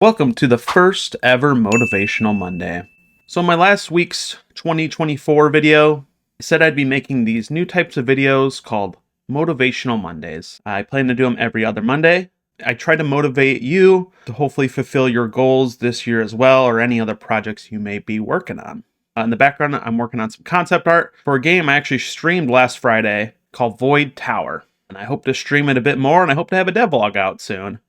Welcome to the first ever Motivational Monday. So in my last week's 2024 video, I said I'd be making these new types of videos called Motivational Mondays. I plan to do them every other Monday. I try to motivate you to hopefully fulfill your goals this year as well, or any other projects you may be working on. In the background, I'm working on some concept art for a game I actually streamed last Friday called Void Tower. And I hope to stream it a bit more, and I hope to have a devlog out soon.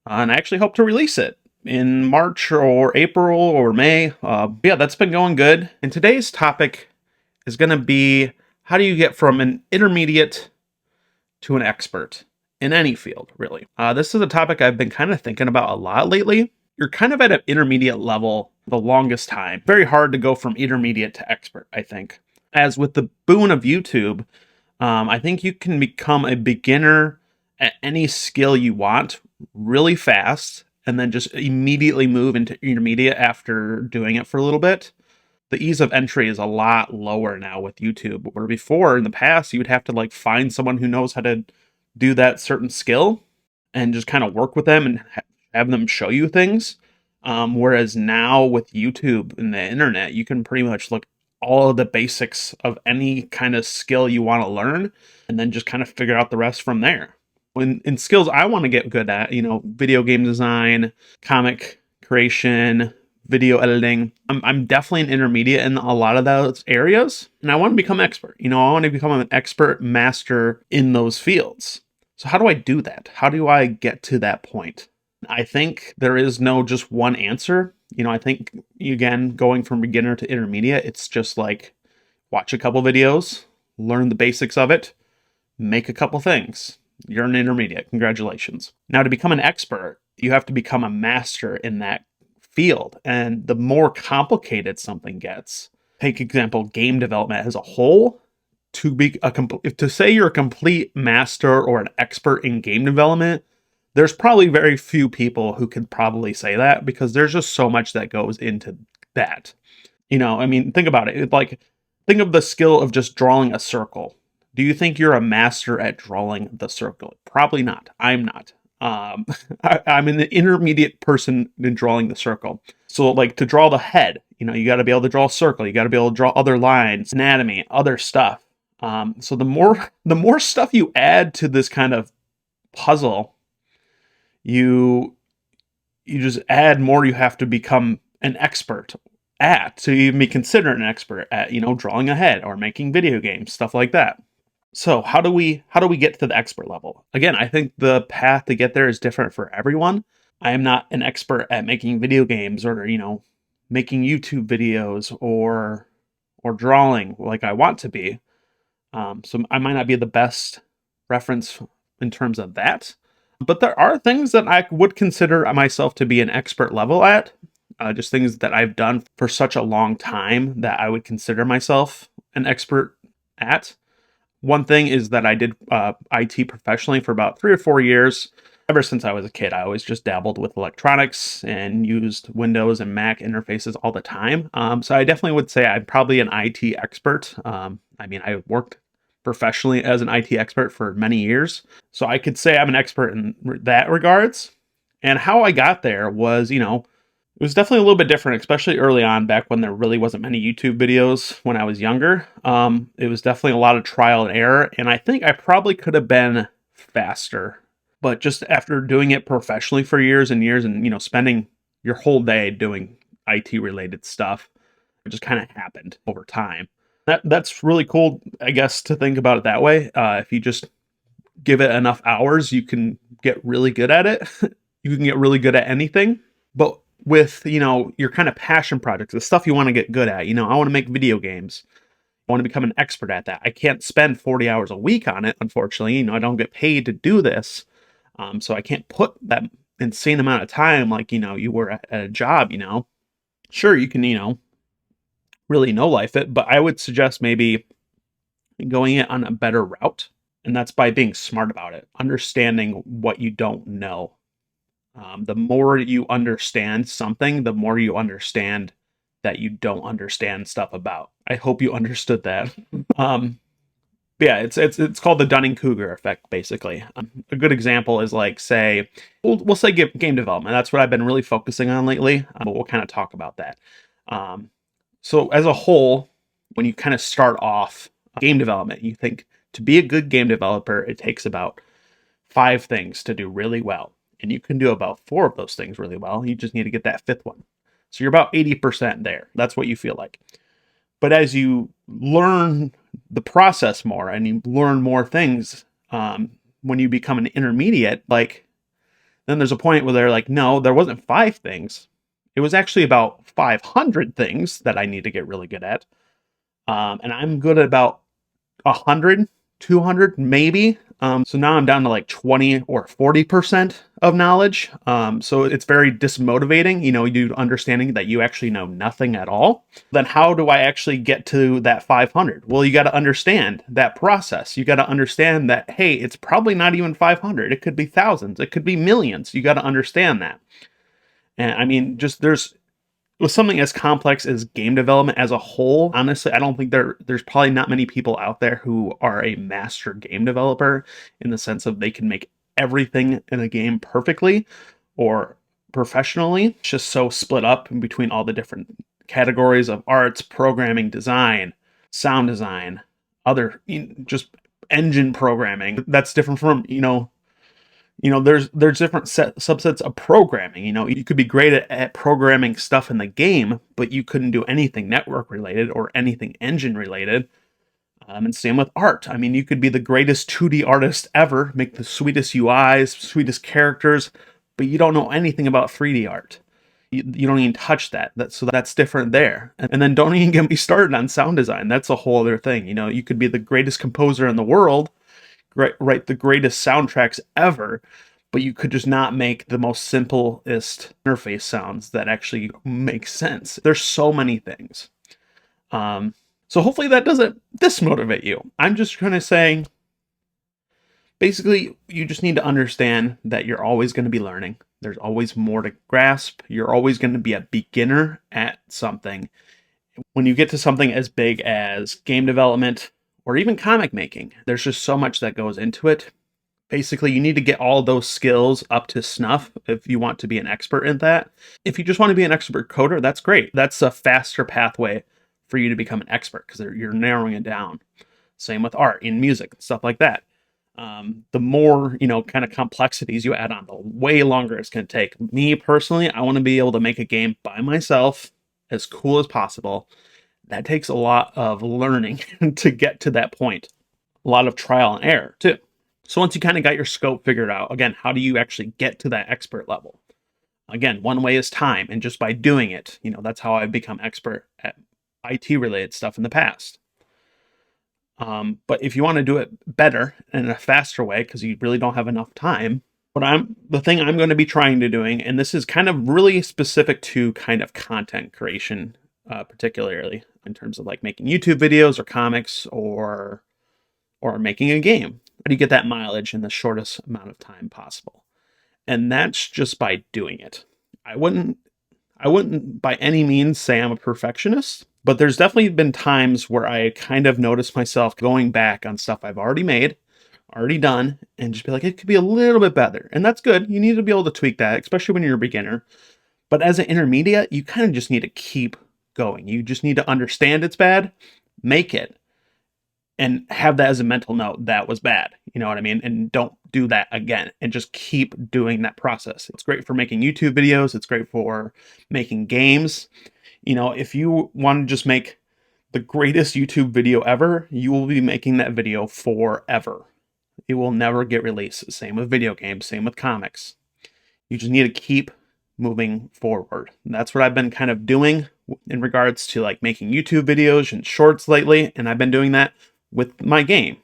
And I actually hope to release it in March or April or May. Yeah, that's been going good. And today's topic is going to be, how do you get from an intermediate to an expert in any field, really? This is a topic I've been kind of thinking about a lot lately. You're kind of at an intermediate level the longest time. Very hard to go from intermediate to expert, I think. As with the boon of YouTube, I think you can become a beginner at any skill you want really fast, and then just immediately move into intermediate after doing it for a little bit. The ease of entry is a lot lower now with YouTube, where before in the past you would have to find someone who knows how to do that certain skill and just kind of work with them and have them show you things. Whereas now with YouTube and the internet, you can pretty much look all of the basics of any kind of skill you want to learn and then just kind of figure out the rest from there. In skills I want to get good at, video game design, comic creation, video editing, I'm definitely an intermediate in a lot of those areas, and I want to become expert. I want to become an expert master in those fields. So how do I do that? How do I get to that point? I think there is no just one answer. I think, again, going from beginner to intermediate, it's just watch a couple videos, learn the basics of it, make a couple things. You're an intermediate. Congratulations. Now, to become an expert, you have to become a master in that field. And the more complicated something gets, take example, game development as a whole, to say you're a complete master or an expert in game development, there's probably very few people who could probably say that, because there's just so much that goes into that. Think about it. Think of the skill of just drawing a circle. Do you think you're a master at drawing the circle? Probably not. I'm not. I'm an intermediate person in drawing the circle. So to draw the head, you got to be able to draw a circle. You got to be able to draw other lines, anatomy, other stuff. So the more stuff you add to this kind of puzzle, you just add more you have to become an expert at, to even be considered an expert at, drawing a head or making video games, stuff like that. So how do we get to the expert level? Again, I think the path to get there is different for everyone. I am not an expert at making video games or, making YouTube videos or drawing like I want to be. So I might not be the best reference in terms of that. But there are things that I would consider myself to be an expert level at. Just things that I've done for such a long time that I would consider myself an expert at. One thing is that I did IT professionally for about 3 or 4 years. Ever since I was a kid, I always just dabbled with electronics and used Windows and Mac interfaces all the time. So I definitely would say I'm probably an IT expert. I worked professionally as an IT expert for many years. So I could say I'm an expert in that regards. And how I got there was, it was definitely a little bit different, especially early on, back when there really wasn't many YouTube videos when I was younger. It was definitely a lot of trial and error, and I think I probably could have been faster. But just after doing it professionally for years and years and, spending your whole day doing IT-related stuff, it just kind of happened over time. That's really cool, I guess, to think about it that way. If you just give it enough hours, you can get really good at it. You can get really good at anything. But with, your kind of passion projects, the stuff you want to get good at, I want to make video games. I want to become an expert at that. I can't spend 40 hours a week on it, unfortunately. I don't get paid to do this. So I can't put that insane amount of time like, you were at a job, Sure, you can, really know-life it, but I would suggest maybe going it on a better route. And that's by being smart about it, understanding what you don't know. The more you understand something, the more you understand that you don't understand stuff about. I hope you understood that. But yeah, it's called the Dunning-Kruger effect, basically. A good example is like, say, we'll say game development. That's what I've been really focusing on lately, but we'll kind of talk about that. So as a whole, when you kind of start off game development, you think to be a good game developer, it takes about 5 things to do really well. And you can do about 4 of those things really well. You just need to get that 5th one. So you're about 80% there. That's what you feel like. But as you learn the process more and you learn more things, when you become an intermediate, like, then there's a point where they're like, no, there wasn't 5 things. It was actually about 500 things that I need to get really good at. And I'm good at about 100, 200, maybe. So now I'm down to like 20 or 40% of knowledge. So it's very dismotivating, you understanding that you actually know nothing at all. Then how do I actually get to that 500? Well, you got to understand that process. You got to understand that, hey, it's probably not even 500. It could be thousands. It could be millions. You got to understand that. And I mean, just with something as complex as game development as a whole, honestly, I don't think there's probably not many people out there who are a master game developer in the sense of they can make everything in a game perfectly or professionally. It's just so split up in between all the different categories of arts, programming, design, sound design, other just engine programming. That's different from, there's different subsets of programming. You could be great at programming stuff in the game, but you couldn't do anything network related or anything engine related. And same with art. I mean, you could be the greatest 2D artist ever, make the sweetest UIs, sweetest characters, but you don't know anything about 3D art. You don't even touch that. So that's different there. And then don't even get me started on sound design. That's a whole other thing. You could be the greatest composer in the world, write the greatest soundtracks ever, but you could just not make the most simplest interface sounds that actually make sense. There's so many things. So hopefully that doesn't dismotivate you. I'm just kind of saying, basically, you just need to understand that you're always going to be learning. There's always more to grasp. You're always going to be a beginner at something. When you get to something as big as game development, or even comic making, there's just so much that goes into it. Basically, you need to get all those skills up to snuff if you want to be an expert in that. If you just want to be an expert coder, that's great. That's a faster pathway for you to become an expert because you're narrowing it down. Same with art, in music, stuff like that. The more, kind of complexities you add on, the way longer it's going to take. Me personally, I want to be able to make a game by myself as cool as possible. That takes a lot of learning to get to that point. A lot of trial and error, too. So once you kind of got your scope figured out, again, how do you actually get to that expert level? Again, one way is time, and just by doing it, that's how I've become expert at IT-related stuff in the past. But if you want to do it better and in a faster way, because you really don't have enough time, the thing I'm going to be trying to doing, and this is kind of really specific to kind of content creation, particularly in terms of like making YouTube videos or comics or making a game. How do you get that mileage in the shortest amount of time possible? And that's just by doing it. I wouldn't by any means say I'm a perfectionist, but there's definitely been times where I kind of noticed myself going back on stuff I've already made, already done, and just be like, it could be a little bit better. And that's good. You need to be able to tweak that, especially when you're a beginner. But as an intermediate, you kind of just need to keep going. You just need to understand it's bad, make it, and have that as a mental note. That was bad. You know what I mean? And don't do that again, and just keep doing that process. It's great for making YouTube videos. It's great for making games. If you want to just make the greatest YouTube video ever, you will be making that video forever. It will never get released. Same with video games, same with comics. You just need to keep moving forward. And that's what I've been kind of doing in regards to like making YouTube videos and shorts lately. And I've been doing that with my game,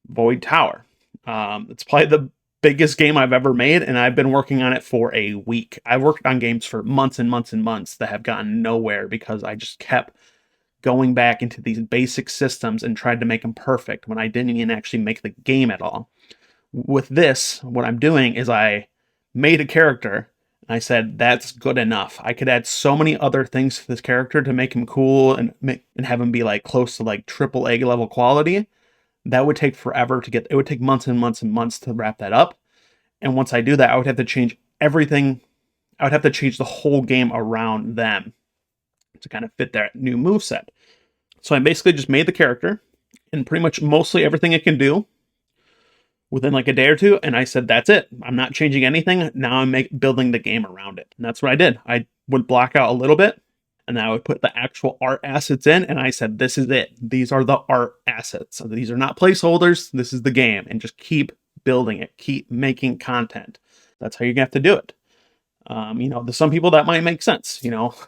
Void Tower. It's probably the biggest game I've ever made, and I've been working on it for a week. I've worked on games for months and months and months that have gotten nowhere because I just kept going back into these basic systems and tried to make them perfect when I didn't even actually make the game at all. With this, what I'm doing is I made a character, and I said, that's good enough. I could add so many other things to this character to make him cool and have him be like close to like AAA level quality. that would take forever to get. It would take months and months and months to wrap that up. And once I do that, I would have to change everything. I would have to change the whole game around them to kind of fit that new moveset. So I basically just made the character and pretty much mostly everything it can do within like a day or two. And I said, that's it. I'm not changing anything. Now I'm building the game around it. And that's what I did. I would block out a little bit and then I would put the actual art assets in. And I said, this is it. These are the art assets. So these are not placeholders. This is the game. And just keep building it. Keep making content. That's how you have to do it. There's some people that might make sense,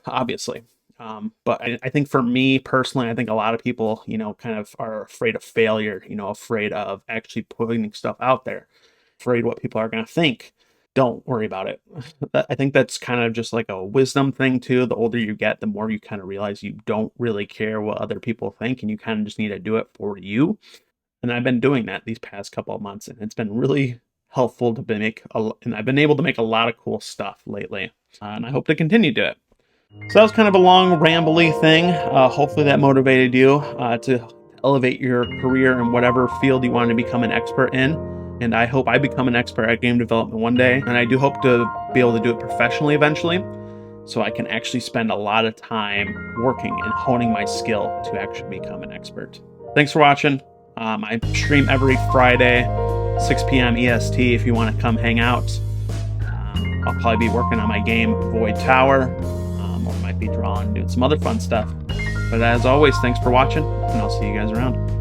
obviously. But I think for me personally, I think a lot of people, kind of are afraid of failure, afraid of actually putting stuff out there, afraid what people are going to think. Don't worry about it. I think that's kind of just like a wisdom thing too. The older you get, the more you kind of realize you don't really care what other people think, and you kind of just need to do it for you. And I've been doing that these past couple of months, and it's been really helpful to and I've been able to make a lot of cool stuff lately, and I hope to continue to do it. So that was kind of a long, rambly thing. Hopefully that motivated you to elevate your career in whatever field you want to become an expert in. And I hope I become an expert at game development one day. And I do hope to be able to do it professionally eventually, so I can actually spend a lot of time working and honing my skill to actually become an expert. Thanks for watching. I stream every Friday, 6 p.m. EST if you want to come hang out. I'll probably be working on my game Void Tower, or might be drawing, doing some other fun stuff. But as always, thanks for watching, and I'll see you guys around.